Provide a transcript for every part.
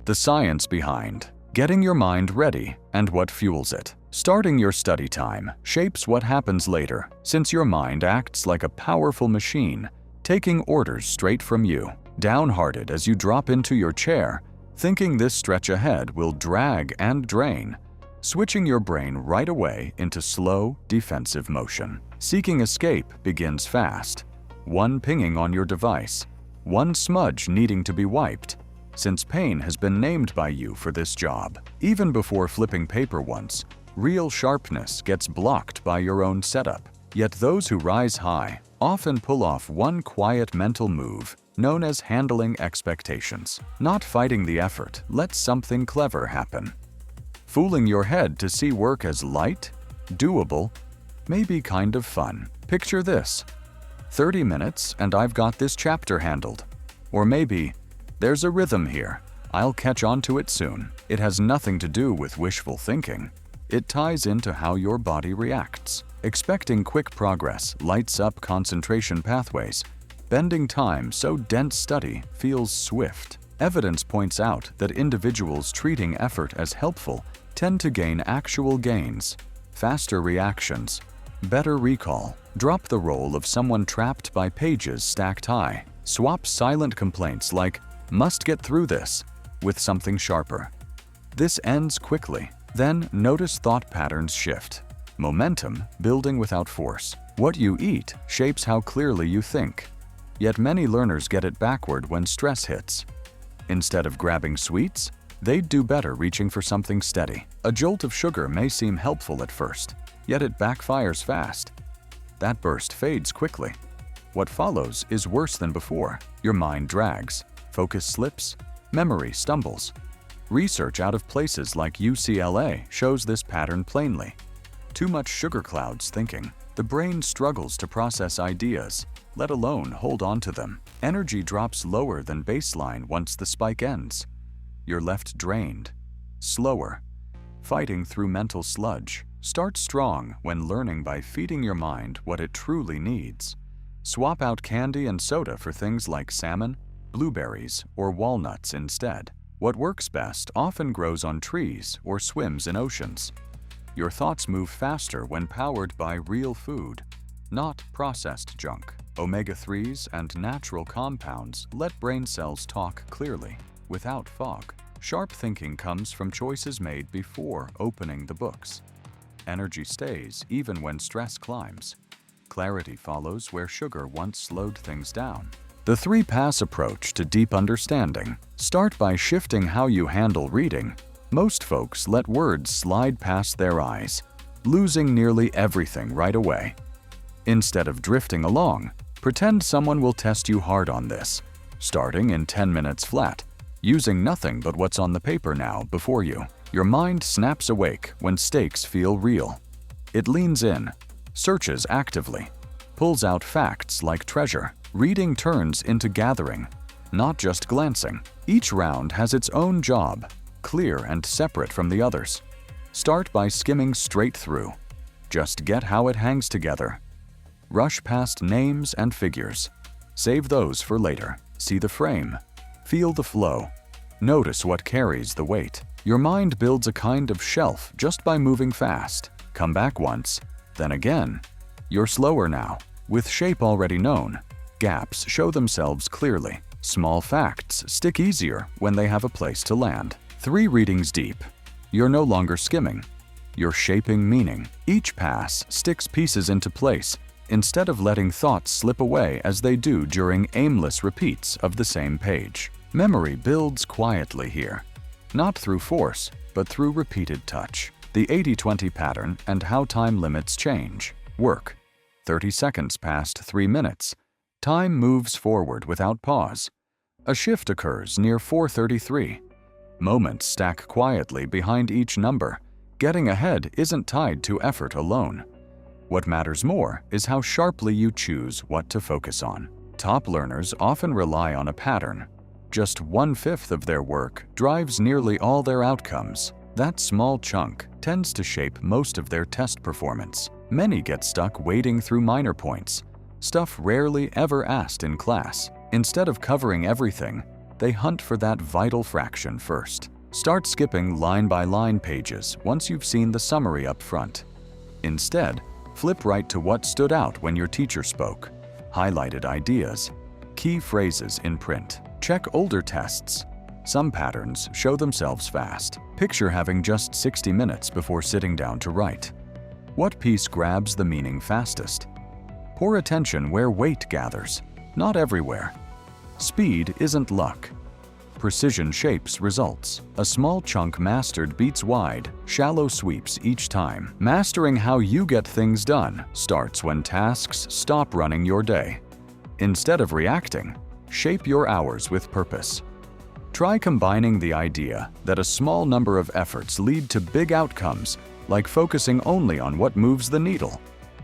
The science behind getting your mind ready and what fuels it. Starting your study time shapes what happens later, since your mind acts like a powerful machine, taking orders straight from you. Downhearted as you drop into your chair, thinking this stretch ahead will drag and drain, switching your brain right away into slow, defensive motion. Seeking escape begins fast. One pinging on your device, one smudge needing to be wiped, since pain has been named by you for this job. Even before flipping paper once, real sharpness gets blocked by your own setup. Yet those who rise high often pull off one quiet mental move known as handling expectations. Not fighting the effort lets something clever happen. Fooling your head to see work as light, doable, maybe kind of fun. Picture this: 30 minutes and I've got this chapter handled. Or maybe, there's a rhythm here, I'll catch on to it soon. It has nothing to do with wishful thinking. It ties into how your body reacts. Expecting quick progress lights up concentration pathways, bending time so dense study feels swift. Evidence points out that individuals treating effort as helpful tend to gain actual gains, faster reactions, better recall. Drop the role of someone trapped by pages stacked high. Swap silent complaints like, "Must get through this," with something sharper. This ends quickly. Then notice thought patterns shift. Momentum building without force. What you eat shapes how clearly you think. Yet many learners get it backward when stress hits. Instead of grabbing sweets, they'd do better reaching for something steady. A jolt of sugar may seem helpful at first, yet it backfires fast. That burst fades quickly. What follows is worse than before. Your mind drags, focus slips, memory stumbles. Research out of places like UCLA shows this pattern plainly. Too much sugar clouds thinking. The brain struggles to process ideas, let alone hold on to them. Energy drops lower than baseline once the spike ends. You're left drained, slower, fighting through mental sludge. Start strong when learning by feeding your mind what it truly needs. Swap out candy and soda for things like salmon, blueberries, or walnuts instead. What works best often grows on trees or swims in oceans. Your thoughts move faster when powered by real food, not processed junk. Omega-3s and natural compounds let brain cells talk clearly, without fog. Sharp thinking comes from choices made before opening the books. Energy stays even when stress climbs. Clarity follows where sugar once slowed things down. The 3-pass approach to deep understanding. Start by shifting how you handle reading. Most folks let words slide past their eyes, losing nearly everything right away. Instead of drifting along, pretend someone will test you hard on this, starting in 10 minutes flat, using nothing but what's on the paper now before you. Your mind snaps awake when stakes feel real. It leans in, searches actively, pulls out facts like treasure. Reading turns into gathering, not just glancing. Each round has its own job, clear and separate from the others. Start by skimming straight through. Just get how it hangs together. Rush past names and figures. Save those for later. See the frame. Feel the flow. Notice what carries the weight. Your mind builds a kind of shelf just by moving fast. Come back once, then again. You're slower now, with shape already known. Gaps show themselves clearly. Small facts stick easier when they have a place to land. 3 readings deep. You're no longer skimming. You're shaping meaning. Each pass sticks pieces into place, instead of letting thoughts slip away as they do during aimless repeats of the same page. Memory builds quietly here, not through force, but through repeated touch. The 80-20 pattern and how time limits change. Work. 30 seconds past 3 minutes. Time moves forward without pause. A shift occurs near 4:33. Moments stack quietly behind each number. Getting ahead isn't tied to effort alone. What matters more is how sharply you choose what to focus on. Top learners often rely on a pattern. Just 1/5 of their work drives nearly all their outcomes. That small chunk tends to shape most of their test performance. Many get stuck wading through minor points, stuff rarely ever asked in class. Instead of covering everything, they hunt for that vital fraction first. Start skipping line-by-line pages once you've seen the summary up front. Instead, flip right to what stood out when your teacher spoke, highlighted ideas, key phrases in print. Check older tests. Some patterns show themselves fast. Picture having just 60 minutes before sitting down to write. What piece grabs the meaning fastest? Pour attention where weight gathers, not everywhere. Speed isn't luck. Precision shapes results. A small chunk mastered beats wide, shallow sweeps each time. Mastering how you get things done starts when tasks stop running your day. Instead of reacting, shape your hours with purpose. Try combining the idea that a small number of efforts lead to big outcomes, like focusing only on what moves the needle,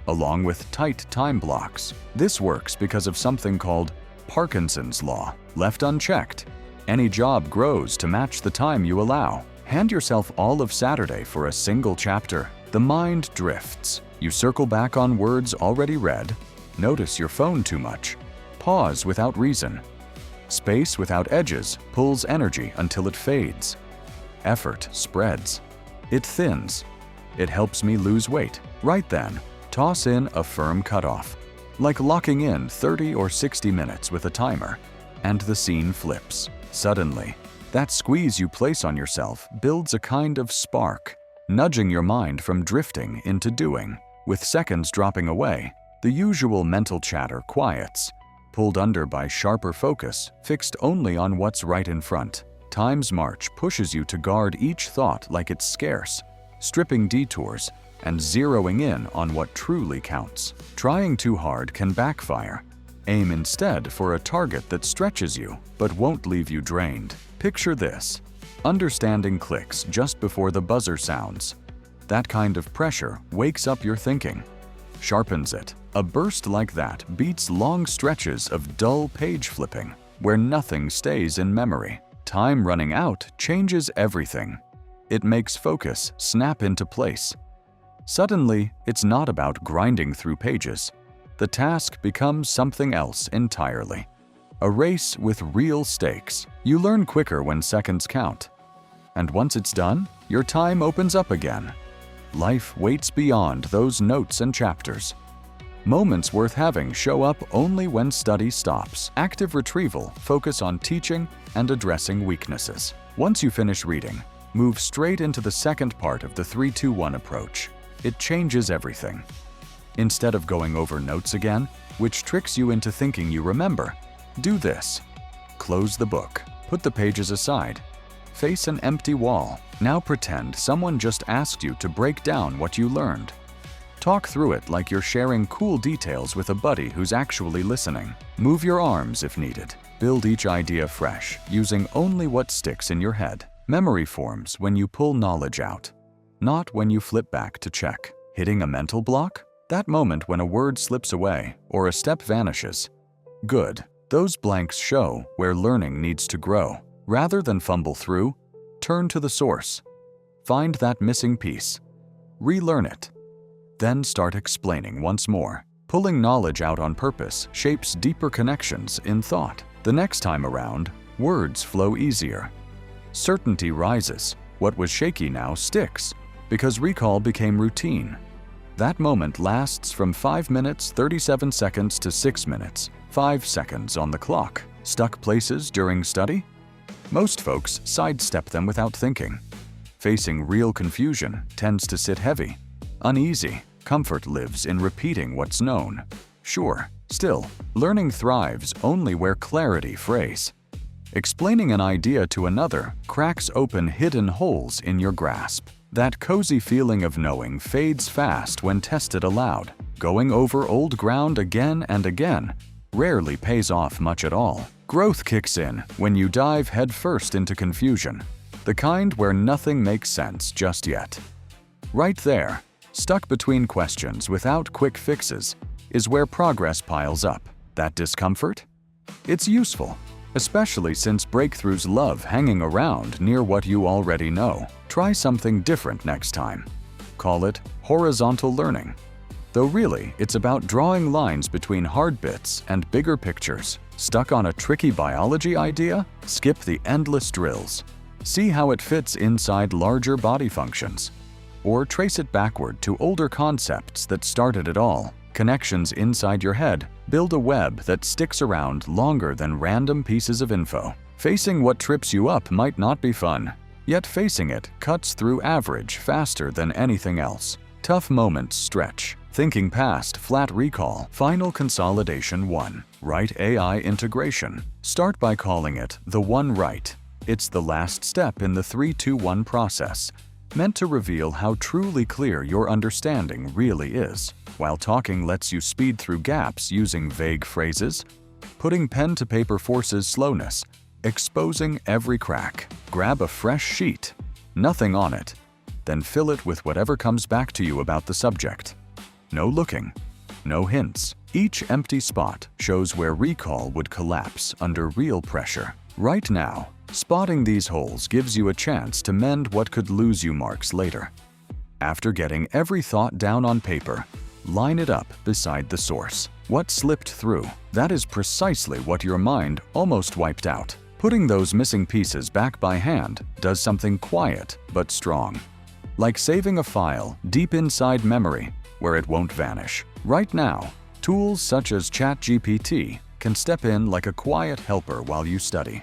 along with tight time blocks. This works because of something called Parkinson's Law. Left unchecked, any job grows to match the time you allow. Hand yourself all of Saturday for a single chapter. The mind drifts. You circle back on words already read, notice your phone too much, pause without reason. Space without edges pulls energy until it fades. Effort spreads. It thins. It helps me lose weight. Right then, toss in a firm cutoff, like locking in 30 or 60 minutes with a timer, and the scene flips. Suddenly, that squeeze you place on yourself builds a kind of spark, nudging your mind from drifting into doing. With seconds dropping away, the usual mental chatter quiets, pulled under by sharper focus, fixed only on what's right in front. Time's march pushes you to guard each thought like it's scarce, stripping detours and zeroing in on what truly counts. Trying too hard can backfire. Aim instead for a target that stretches you but won't leave you drained. Picture this. Understanding clicks just before the buzzer sounds. That kind of pressure wakes up your thinking, sharpens it. A burst like that beats long stretches of dull page flipping, where nothing stays in memory. Time running out changes everything. It makes focus snap into place. Suddenly, it's not about grinding through pages. The task becomes something else entirely. A race with real stakes. You learn quicker when seconds count. And once it's done, your time opens up again. Life waits beyond those notes and chapters. Moments worth having show up only when study stops. Active retrieval focus on teaching and addressing weaknesses. Once you finish reading, move straight into the second part of the 3-2-1 approach. It changes everything. Instead of going over notes again, which tricks you into thinking you remember, do this. Close the book. Put the pages aside. Face an empty wall. Now pretend someone just asked you to break down what you learned. Talk through it like you're sharing cool details with a buddy who's actually listening. Move your arms if needed. Build each idea fresh, using only what sticks in your head. Memory forms when you pull knowledge out, not when you flip back to check. Hitting a mental block? That moment when a word slips away or a step vanishes. Good. Those blanks show where learning needs to grow. Rather than fumble through, turn to the source. Find that missing piece. Relearn it. Then start explaining once more. Pulling knowledge out on purpose shapes deeper connections in thought. The next time around, words flow easier. Certainty rises. What was shaky now sticks, because recall became routine. That moment lasts from 5 minutes 37 seconds to 6 minutes, 5 seconds on the clock. Stuck places during study? Most folks sidestep them without thinking. Facing real confusion tends to sit heavy. Uneasy. Comfort lives in repeating what's known. Sure, still, learning thrives only where clarity frays. Explaining an idea to another cracks open hidden holes in your grasp. That cozy feeling of knowing fades fast when tested aloud. Going over old ground again and again rarely pays off much at all. Growth kicks in when you dive headfirst into confusion, the kind where nothing makes sense just yet. Right there, stuck between questions without quick fixes, is where progress piles up. That discomfort? It's useful, especially since breakthroughs love hanging around near what you already know. Try something different next time. Call it horizontal learning. Though really, it's about drawing lines between hard bits and bigger pictures. Stuck on a tricky biology idea? Skip the endless drills. See how it fits inside larger body functions. Or trace it backward to older concepts that started it all. Connections inside your head build a web that sticks around longer than random pieces of info. Facing what trips you up might not be fun, yet facing it cuts through average faster than anything else. Tough moments stretch. Thinking past flat recall. Final consolidation 1. Right AI integration. Start by calling it the one right. It's the last step in the 3-2-1 process, meant to reveal how truly clear your understanding really is. While talking lets you speed through gaps using vague phrases, putting pen to paper forces slowness, exposing every crack. Grab a fresh sheet, nothing on it, then fill it with whatever comes back to you about the subject. No looking, no hints. Each empty spot shows where recall would collapse under real pressure. Right now, spotting these holes gives you a chance to mend what could lose you marks later. After getting every thought down on paper, line it up beside the source. What slipped through? That is precisely what your mind almost wiped out. Putting those missing pieces back by hand does something quiet but strong. Like saving a file deep inside memory where it won't vanish. Right now, tools such as ChatGPT can step in like a quiet helper while you study,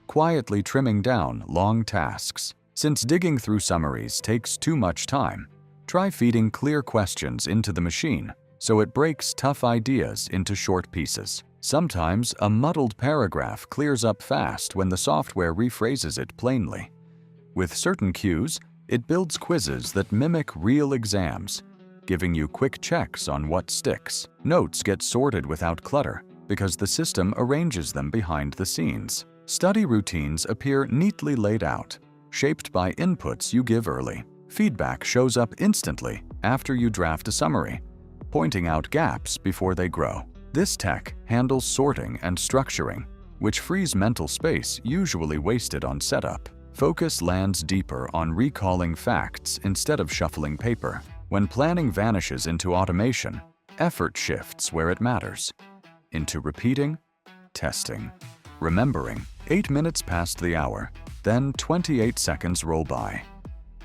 quietly trimming down long tasks. Since digging through summaries takes too much time, try feeding clear questions into the machine so it breaks tough ideas into short pieces. Sometimes a muddled paragraph clears up fast when the software rephrases it plainly. With certain cues, it builds quizzes that mimic real exams, giving you quick checks on what sticks. Notes get sorted without clutter because the system arranges them behind the scenes. Study routines appear neatly laid out, shaped by inputs you give early. Feedback shows up instantly after you draft a summary, pointing out gaps before they grow. This tech handles sorting and structuring, which frees mental space usually wasted on setup. Focus lands deeper on recalling facts instead of shuffling paper. When planning vanishes into automation, effort shifts where it matters. Into repeating, testing, remembering. 8 minutes past the hour, then 28 seconds roll by.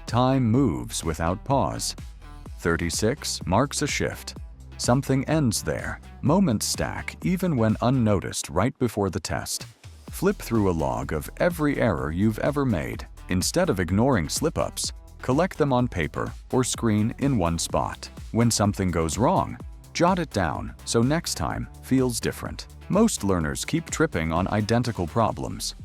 Time moves without pause. 36 marks a shift. Something ends there. Moments stack even when unnoticed right before the test. Flip through a log of every error you've ever made. Instead of ignoring slip-ups, collect them on paper or screen in one spot. When something goes wrong, jot it down so next time feels different. Most learners keep tripping on identical problems.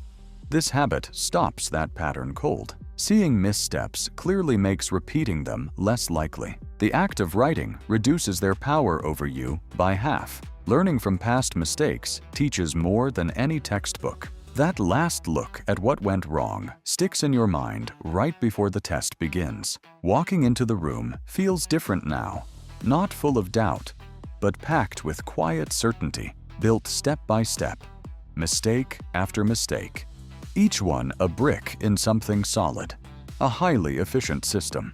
This habit stops that pattern cold. Seeing missteps clearly makes repeating them less likely. The act of writing reduces their power over you by half. Learning from past mistakes teaches more than any textbook. That last look at what went wrong sticks in your mind right before the test begins. Walking into the room feels different now, not full of doubt, but packed with quiet certainty, built step by step, mistake after mistake. Each one a brick in something solid, a highly efficient system.